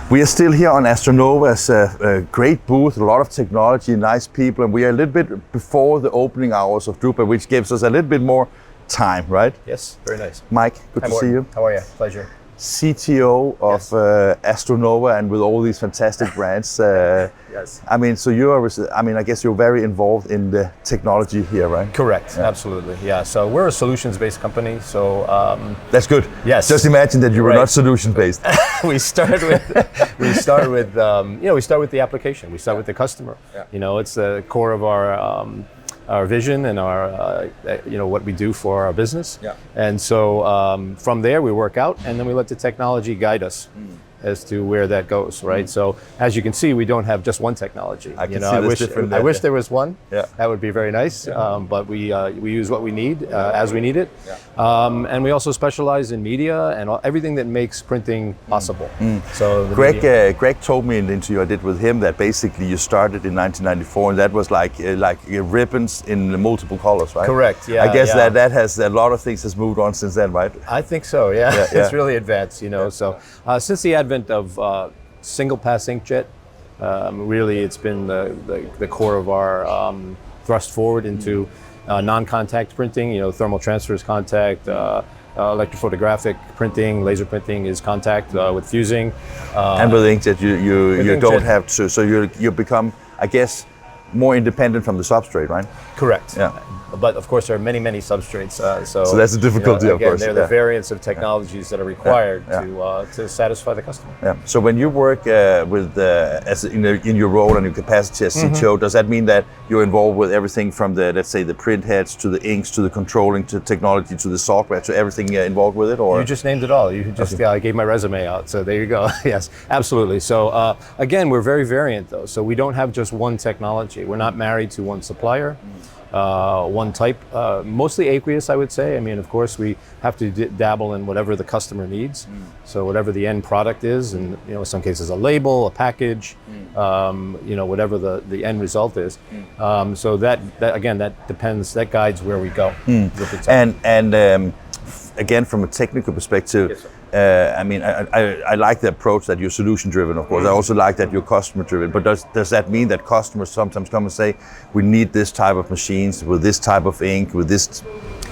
We are still here on AstroNova. It's a great booth, a lot of technology, nice people, and we are a little bit before the opening hours of Drupa, which gives us a little bit more time, right? Yes, very nice. Mike, good to see you. How are you? Pleasure. CTO of AstroNova, and with all these fantastic brands. Yes. I mean, so I guess you're very involved in the technology here, right? Correct. Yeah. Absolutely. Yeah. So we're a solutions-based company. So that's good. Yes. Just imagine that you were not solution-based. we start with the application. We start with the customer. Yeah. You know, it's the core of our vision and our what we do for our business. Yeah. And so from there we work out, and then we let the technology guide us as to where that goes, right? So as you can see, we don't have just one technology. I wish there was one. Yeah. That would be very nice. Yeah. But we use what we need as we need it. Yeah. And we also specialize in media and everything that makes printing possible. So Greg told me in the interview I did with him that basically you started in 1994, and that was like ribbons in multiple colors, right? Correct. Yeah. I guess that has a lot of things has moved on since then, right? I think so. Yeah. It's really advanced, you know. Yeah. So since the advent of single pass inkjet, really it's been the core of our thrust forward into non-contact printing. You know, thermal transfer is contact, electrophotographic printing, laser printing is contact with fusing. And with inkjet, you don't have to. So you become, I guess, more independent from the substrate, right? Correct. Yeah. But of course, there are many substrates. So that's the difficulty, again, of course. They're the variants of technologies that are required to satisfy the customer. Yeah. So when you work with in your role and your capacity as CTO, does that mean that you're involved with everything from the, let's say, the print heads to the inks to the controlling to technology to the software to everything involved with it? Or you just named it all. You just gave my resume out. So there you go. Yes, absolutely. So again, we're very variant though. So we don't have just one technology. We're not married to one supplier. One type, mostly aqueous, I would say. I mean, of course, we have to dabble in whatever the customer needs. So whatever the end product is, and in some cases a label, a package, whatever the end result is. So that again, that depends. That guides where we go. And again, from a technical perspective. Yes, I mean, I like the approach that you're solution-driven, of course. I also like that you're customer-driven. But does that mean that customers sometimes come and say, we need this type of machines with this type of ink, with this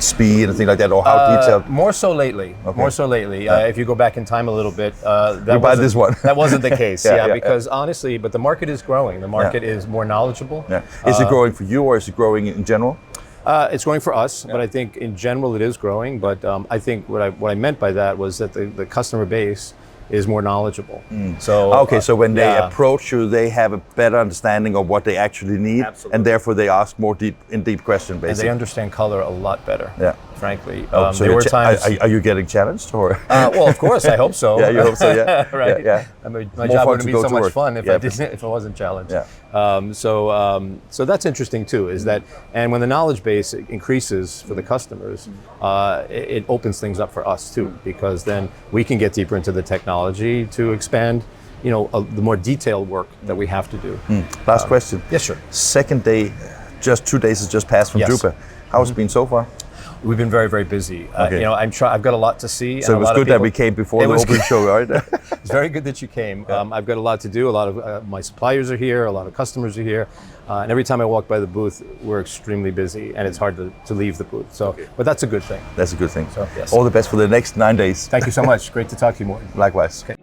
speed and things like that, or how detailed? More so lately. Okay. More so lately. If you go back in time a little bit, that wasn't the case. Because honestly, but the market is growing. The market is more knowledgeable. Yeah. Is it growing for you, or is it growing in general? It's growing for us, but I think in general it is growing. But I think what I meant by that was that the customer base is more knowledgeable. So so when they approach you, they have a better understanding of what they actually need, and therefore they ask more deep questions, basically. And they understand color a lot better. Yeah. Frankly, so there were times. Are you getting challenged, or? Well, of course, I hope so. Yeah, you hope so. Yeah. Right. Yeah. I mean, my job wouldn't be so much fun if if I wasn't challenged. Yeah. So that's interesting too. Is that, and when the knowledge base increases for the customers, it opens things up for us too, because then we can get deeper into the technology to expand. The more detailed work that we have to do. Last question. Yes, sure. Second day, just 2 days has just passed from Drupa. How's it been so far? We've been very, very busy. Okay. I've got a lot to see. So it was good that we came before the opening show, right? It's very good that you came. Yeah. I've got a lot to do. A lot of my suppliers are here. A lot of customers are here. And every time I walk by the booth, we're extremely busy, and it's hard to leave the booth. So, but that's a good thing. That's a good thing. So, yes. All the best for the next 9 days. Thank you so much. Great to talk to you, Morten. Likewise. Okay.